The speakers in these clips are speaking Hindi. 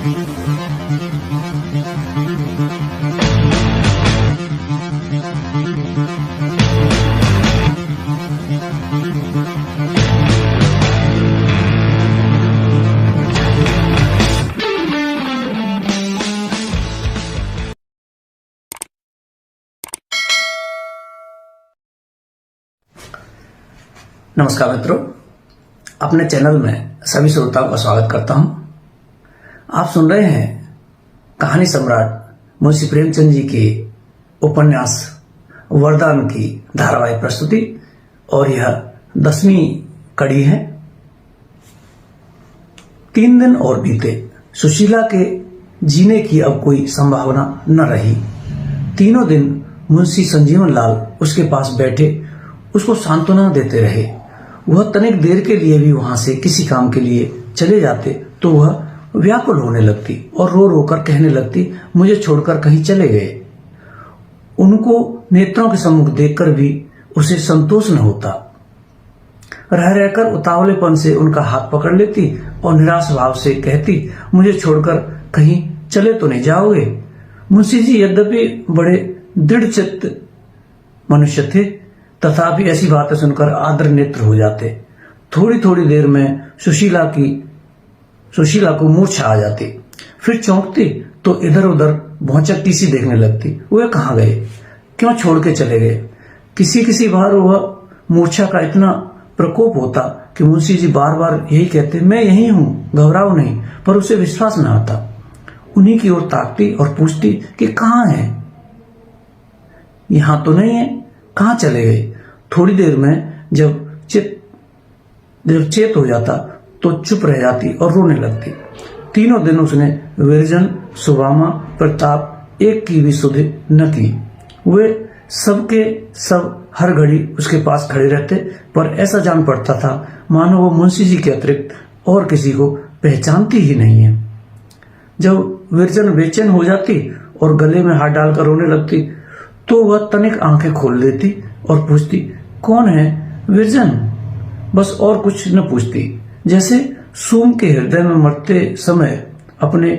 नमस्कार मित्रों, अपने चैनल में सभी श्रोताओं का स्वागत करता हूं। आप सुन रहे हैं कहानी सम्राट मुंशी प्रेमचंद जी के उपन्यास वरदान की धारावाहिक प्रस्तुति और यह 10वीं कड़ी है। 3 दिन और बीते। सुशीला के जीने की अब कोई संभावना न रही। तीनों दिन मुंशी संजीवन लाल उसके पास बैठे उसको सांत्वना देते रहे। वह तनिक देर के लिए भी वहां से किसी काम के लिए चले जाते तो वह व्याकुल होने लगती और रो रो कर कहने लगती, मुझे छोड़कर कहीं चले गए। उनको नेत्रों के सम्मुख देखकर भी उसे संतोष न होता। रह रहकर उतावलेपन से उनका हाथ पकड़ लेती और निराश भाव से कहती, मुझे छोड़कर कहीं चले तो नहीं जाओगे। मुंशी जी यद्यपि बड़े दृढ़ चित्त मनुष्य थे, तथापि ऐसी बातें सुनकर आर्द्र नेत्र हो जाते। थोड़ी थोड़ी देर में सुशीला को मूर्छा आ जाती। फिर चौंकती तो इधर उधर भौचक्की सी देखने लगती। वे कहाँ गए, क्यों छोड़ के चले गए। किसी किसी बार वह मूर्छा का इतना प्रकोप होता कि मुंशी जी बार बार यही कहते, मैं यही हूं, घबराओ नहीं, पर उसे विश्वास न आता। उन्हीं की ओर ताकती और पूछती कि कहाँ है, यहां तो नहीं है, कहाँ चले गए। थोड़ी देर में जब चेत हो जाता तो चुप रह जाती और रोने लगती। तीनों दिन उसने विरजन, सुबामा, प्रताप एक की भी सुधि न की। वे सबके सब हर घड़ी उसके पास खड़े रहते, पर ऐसा जान पड़ता था मानो वो मुंशी जी के अतिरिक्त और किसी को पहचानती ही नहीं है। जब विरजन बेचैन हो जाती और गले में हाथ डालकर रोने लगती तो वह तनिक आंखें खोल लेती और पूछती, कौन है विरजन। बस और कुछ न पूछती। जैसे सूम के हृदय में मरते समय अपने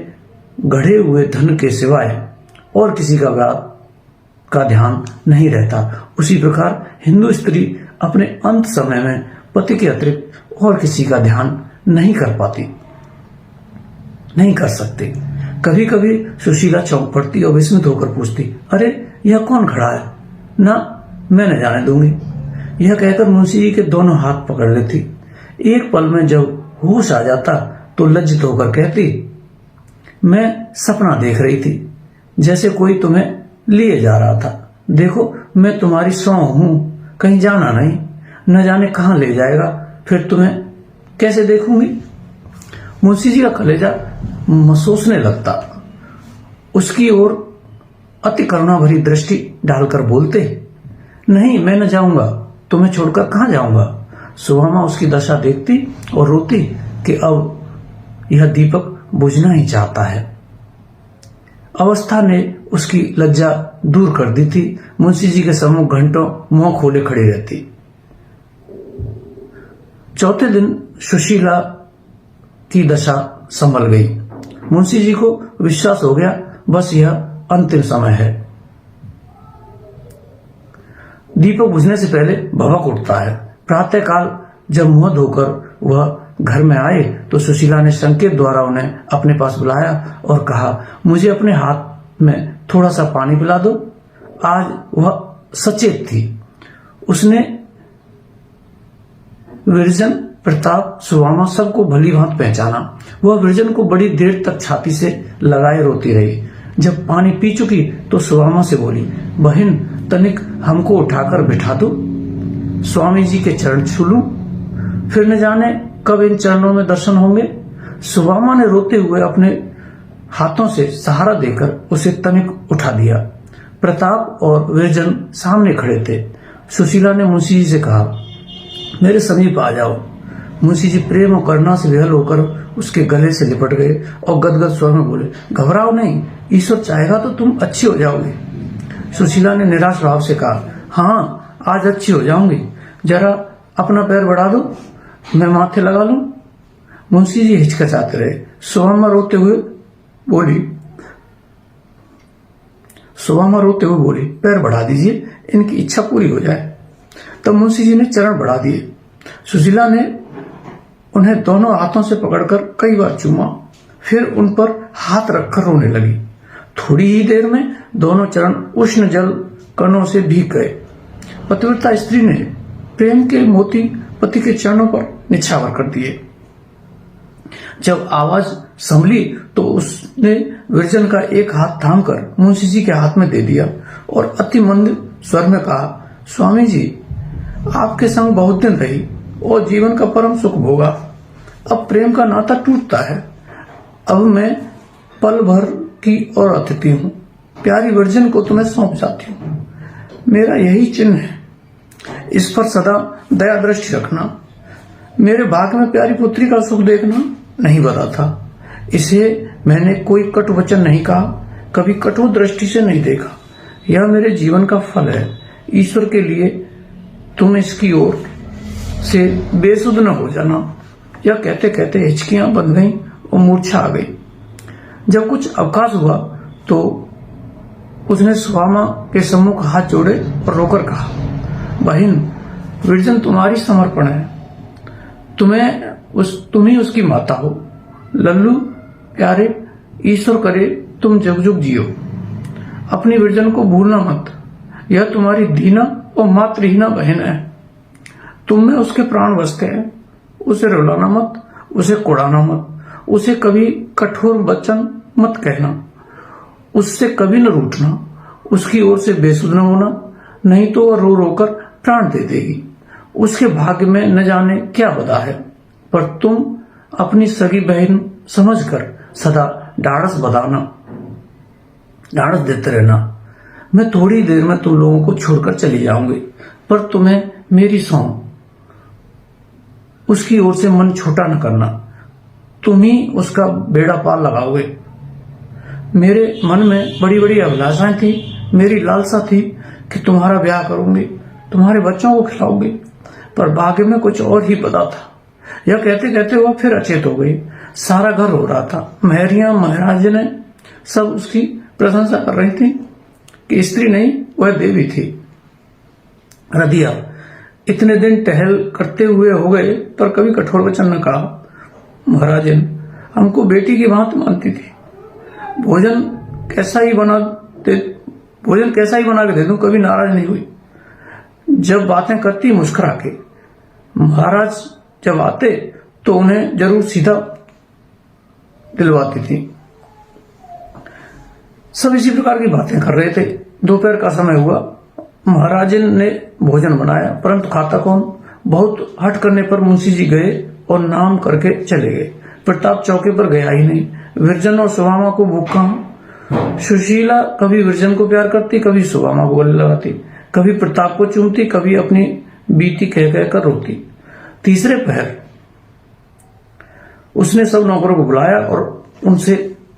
गढ़े हुए धन के सिवाय और किसी का ध्यान नहीं रहता, उसी प्रकार हिंदू स्त्री अपने अंत समय में पति के अतिरिक्त और किसी का ध्यान नहीं कर सकती। कभी कभी सुशीला चौंक पड़ती और विस्मित होकर पूछती, अरे यह कौन खड़ा है, ना मैं न जाने दूंगी। यह कहकर मुंशी जी के दोनों हाथ पकड़ लेती। एक पल में जब होश आ जाता तो लज्जित होकर कहती, मैं सपना देख रही थी, जैसे कोई तुम्हें लिए जा रहा था। देखो मैं तुम्हारी सौ हूं, कहीं जाना नहीं, न जाने कहां ले जाएगा, फिर तुम्हें कैसे देखूंगी। मुंशी जी का कलेजा महसूसने लगता। उसकी ओर अति करुणा भरी दृष्टि डालकर बोलते, नहीं मैं न जाऊंगा, तुम्हें छोड़कर कहां जाऊंगा। सुहामा उसकी दशा देखती और रोती कि अब यह दीपक बुझना ही चाहता है। अवस्था ने उसकी लज्जा दूर कर दी थी। मुंशी जी के सम्मुख घंटों मुंह खोले खड़ी रहती। चौथे दिन सुशीला की दशा संभल गई। मुंशी जी को विश्वास हो गया, बस यह अंतिम समय है। दीपक बुझने से पहले भभक उठता है। प्रातःकाल जब मुंह धोकर वह घर में आए तो सुशीला ने संकेत द्वारा उन्हें अपने पास बुलाया और कहा, मुझे अपने हाथ में थोड़ा सा पानी पिला दो। आज वह सचेत थी। उसने विरजन, प्रताप, सुहामा सबको भली भांति पहचाना। वह विरजन को बड़ी देर तक छाती से लगाए रोती रही। जब पानी पी चुकी तो सुहामा से बोली, बहन तनिक हमको उठाकर बिठा दो, स्वामी जी के चरण छू लूं, फिर न जाने कब इन चरणों में दर्शन होंगे। सुहामा ने रोते हुए अपने हाथों से सहारा देकर उसे तनिक उठा दिया। प्रताप और विरजन सामने खड़े थे। सुशीला ने मुंशी जी से कहा, मेरे समीप आ जाओ। मुंशी जी प्रेम और करुणा से विहल होकर उसके गले से लिपट गए और गदगद स्वर में बोले, घबराओ नहीं, ईश्वर चाहेगा तो तुम अच्छी हो जाओगे। सुशीला ने निराश भाव से कहा, हाँ आज अच्छी हो जाऊंगी, जरा अपना पैर बढ़ा दो, मैं माथे लगा लूं। मुंशी जी हिचकिचाते रहे। सुहामा रोते हुए बोली, सुदामा रोते हुए बोली, पैर बढ़ा दीजिए, इनकी इच्छा पूरी हो जाए। तब मुंशी जी ने चरण बढ़ा दिए। सुशीला ने उन्हें दोनों हाथों से पकड़कर कई बार चूमा, फिर उन पर हाथ रखकर रोने लगी। थोड़ी ही देर में दोनों चरण उष्ण जल कणों से भीग गए। पतिव्रता स्त्री ने प्रेम के मोती पति के चरणों पर निछावर कर दिए। जब आवाज संभली तो उसने विरजन का एक हाथ थामकर मुंशी जी के हाथ में दे दिया और अति मंद स्वर में कहा, स्वामी जी, आपके संग बहुत दिन रही और जीवन का परम सुख भोगा। अब प्रेम का नाता टूटता है। अब मैं पल भर की और अतिथि हूँ। प्यारी विरजन को तुम्हें सौंप जाती हूँ। मेरा यही चिन्ह है, इस पर सदा दया दृष्टि रखना। मेरे भाग्य में प्यारी पुत्री का सुख देखना नहीं बता था। इसे मैंने कोई कटु वचन नहीं कहा, कभी कटु दृष्टि से नहीं देखा। यह मेरे जीवन का फल है। ईश्वर के लिए तुम इसकी ओर से बेसुध न हो जाना। यह कहते कहते हिचकियां बंध गईं और मूर्छा आ गई। जब कुछ अवकाश हुआ तो उसने सुदामा के सम्मुख हाथ जोड़े और रोकर कहा, बहन, विरजन तुम्हारी समर्पण है। तुम ही उसकी माता हो। लल्लू प्यारे, ईश्वर करे तुम जुग जुग जियो। अपनी विरजन को भूलना मत। यह तुम्हारी दीना और मातृहीना बहन है। तुम में उसके प्राण बसते हैं। उसे रुलाना मत, उसे कुड़ाना मत, उसे कभी कठोर वचन मत कहना, उससे कभी न रूठना, उसकी ओर से बेसुध न होना, नहीं तो वह रो रोकर प्राण दे देगी। उसके भाग्य में न जाने क्या बदा है, पर तुम अपनी सगी बहन समझकर सदा ढाढ़स बधाना, ढाढ़स देते रहना। मैं थोड़ी देर में तुम लोगों को छोड़कर चली जाऊंगी, पर तुम्हें मेरी सौंप, उसकी ओर से मन छोटा न करना। तुम ही उसका बेड़ा पार लगाओगे। मेरे मन में बड़ी बड़ी अभिलाषाएं थी। मेरी लालसा थी कि तुम्हारा ब्याह करूंगी, तुम्हारे बच्चों को खिलाऊंगी, पर भाग्य में कुछ और ही पता था। यह कहते कहते वह फिर अचेत हो गई। सारा घर रो रहा था। महरियां महाराज ने सब उसकी प्रशंसा कर रही थी कि स्त्री नहीं, वह देवी थी। रदिया, इतने दिन टहल करते हुए हो गए पर कभी कठोर वचन न कहा। महाराजन हमको बेटी की भांति मानती थी। भोजन कैसा ही बना के दे दूं, कभी नाराज नहीं हुई। जब बातें करती मुस्कुरा के। महाराज जब आते तो उन्हें जरूर सीधा दिलवाती थी। सब इसी प्रकार की बातें कर रहे थे। दोपहर का समय हुआ। महाराजन ने भोजन बनाया, परंतु खाता कौन। बहुत हट करने पर मुंशी जी गए और नाम करके चले गए। प्रताप चौके पर गया ही नहीं। विरजन और सुदामा को भूख कहां। सुशीला कभी विरजन को प्यार करती, कभी सुदामा को गले लगाती, कभी प्रताप को चूमती, कभी अपनी बीती कह कहकर रोती। तीसरे पहर उसने सब नौकरों को बुलाया और उनसे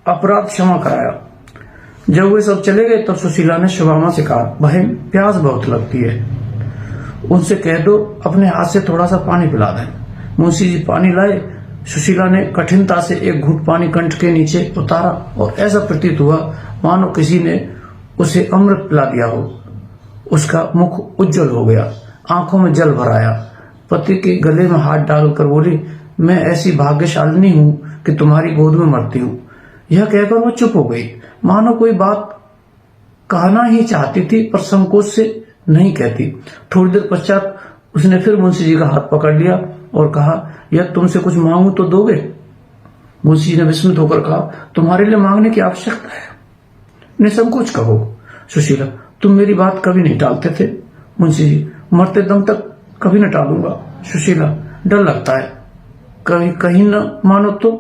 अपराध क्षमा कराया। जब वे सब चले गए तब सुशीला ने सुदामा से कहा, बहन, प्यास बहुत लगती है, उनसे कह दो अपने हाथ से थोड़ा सा पानी पिला दें। मुंशी जी पानी लाए। सुशीला ने कठिनता से एक घूंट पानी कंठ के नीचे उतारा और ऐसा प्रतीत हुआ मानो किसी ने उसे अमृत पिला दिया हो। उसका मुख उज्जवल हो गया, आंखों में जल भर आया। पति के गले में हाथ डालकर बोली, मैं ऐसी भाग्यशालिनी हूं कि तुम्हारी गोद में मरती हूं। यह कहकर वो चुप हो गई, मानो कोई बात कहना ही चाहती थी पर संकोच से नहीं कहती। थोड़ी देर पश्चात उसने फिर मुंशी जी का हाथ पकड़ लिया और कहा, यह तुमसे कुछ मांगू तो दोगे। मुंशी जी ने विस्मित होकर कहा, तुम्हारे लिए मांगने की आवश्यकता है, निसंकोच कहो। सुशीला, तुम मेरी बात कभी नहीं टालते थे। मुंशी जी, मरते दम तक कभी न टालूंगा। सुशीला, डर लगता है कभी कहीं न मानो तो।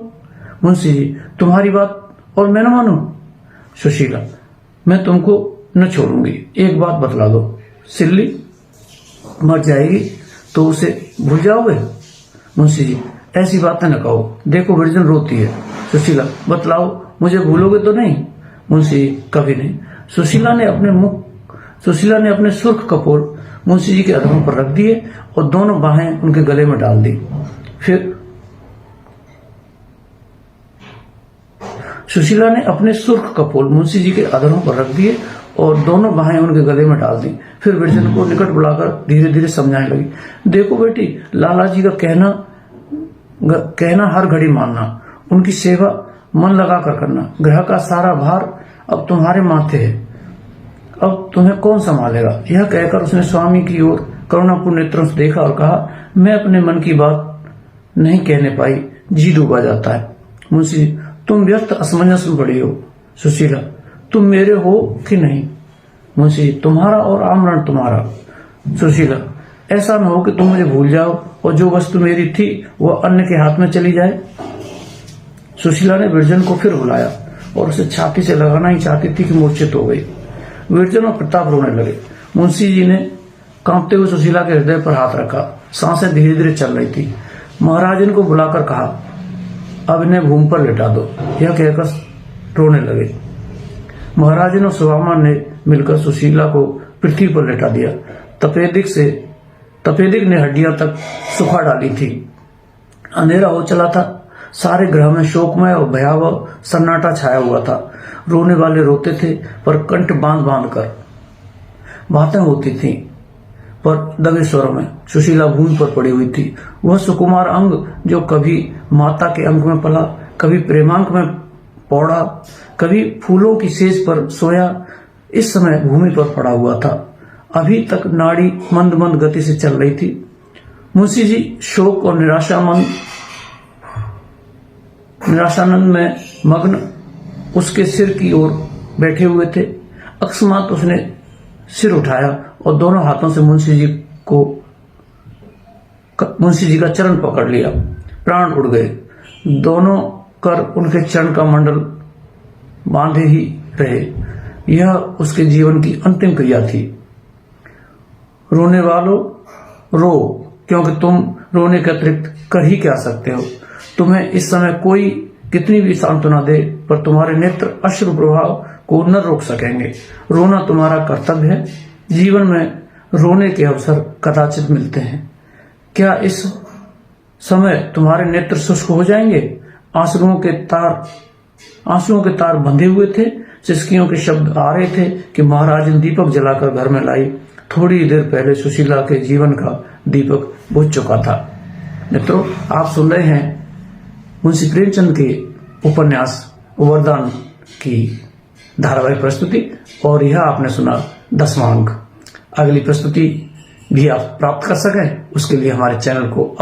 मुंशी जी, तुम्हारी बात और मैं न मानू। सुशीला, मैं तुमको न छोड़ूंगी। एक बात बतला दो, सिल्ली मर जाएगी तो उसे भूल जाओगे। मुंशी जी, ऐसी बातें न कहो, देखो विरजन रोती है। सुशीला, बतलाओ, मुझे भूलोगे तो नहीं। मुंशी जी, कभी नहीं। सुशीला ने अपने सुर्ख कपोल मुंशी जी के अधरों पर रख दिए और दोनों बाहें उनके गले में डाल दी। फिर सुशीला ने अपने सुर्ख कपोल मुंशी जी के अधरों पर रख दिए और दोनों बाहें उनके गले में डाल दी। फिर बिरजन को निकट बुलाकर धीरे धीरे समझाने लगी, देखो बेटी, लाला जी का कहना हर घड़ी मानना, उनकी सेवा मन लगा कर करना। ग्रह का सारा भार अब तुम्हारे माथे है, अब तुम्हें कौन संभालेगा। यह कहकर उसने स्वामी की ओर करुणापूर्ण नेत्रों से देखा और कहा, मैं अपने मन की बात नहीं कहने पाई, जी डूबा जाता है। मुंशी, तुम व्यस्त असमंजस में पड़ी हो। सुशीला, तुम मेरे हो कि नहीं। मुंशी, तुम्हारा और आमरण तुम्हारा। सुशीला, ऐसा न हो कि तुम मुझे भूल जाओ और जो वस्तु मेरी थी वह अन्य के हाथ में चली जाए। सुशीला ने विरजन को फिर बुलाया और उसे छाती से लगाना ही चाहती थी कि मूर्छित हो गई। विरजन और प्रताप रोने लगे। मुंशी जी ने कांपते हुए सुशीला के हृदय पर हाथ रखा। सांसें धीरे धीरे चल रही थी। महाराजन को बुलाकर कहा, अब इन्हें भूमि पर लेटा दो। यह कहकर रोने लगे। महाराजन और सुदामा ने मिलकर सुशीला को पृथ्वी पर लेटा दिया। तपेदिक ने हड्डियां तक सुखा डाली थी। अंधेरा हो चला था। सारे ग्रह में शोकमय और भयावह सन्नाटा छाया हुआ था। रोने वाले रोते थे पर कंठ बांध बांध कर। बातें होती थीं पर दबे स्वरों में। सुशीला भूमि पर पड़ी हुई थी। वह सुकुमार अंग जो कभी माता के अंग में पला, कभी प्रेमांक में पौड़ा, कभी फूलों की सेज पर सोया, इस समय भूमि पर पड़ा हुआ था। अभी तक नाड़ी मंद मंद गति से चल रही थी। मुंशी जी शोक और निराशानंद में मग्न उसके सिर की ओर बैठे हुए थे। अकस्मात उसने सिर उठाया और दोनों हाथों से मुंशी जी का चरण पकड़ लिया। प्राण उड़ गए। दोनों कर उनके चरण का मंडल बांधे ही रहे। यह उसके जीवन की अंतिम क्रिया थी। रोने वालों, रो, क्योंकि तुम रोने के अतिरिक्त कर ही क्या सकते हो। तुम्हें इस समय कोई कितनी भी सांत्वना दे पर तुम्हारे नेत्र अश्रु प्रभाव को न रोक सकेंगे। रोना तुम्हारा कर्तव्य है। जीवन में रोने के अवसर कदाचित मिलते हैं। क्या इस समय तुम्हारे नेत्र शुष्क हो जाएंगे। आंसुओं के तार बंधे हुए थे। सिसकियों के शब्द आ रहे थे कि महाराज ने दीपक जलाकर घर में लाई। थोड़ी देर पहले सुशीला के जीवन का दीपक बुझ चुका था। मित्रों, आप सुन रहे हैं मुंशी प्रेमचंद के उपन्यास वरदान की धारावाहिक प्रस्तुति और यह आपने सुना 10वां अंक। अगली प्रस्तुति भी आप प्राप्त कर सकें उसके लिए हमारे चैनल को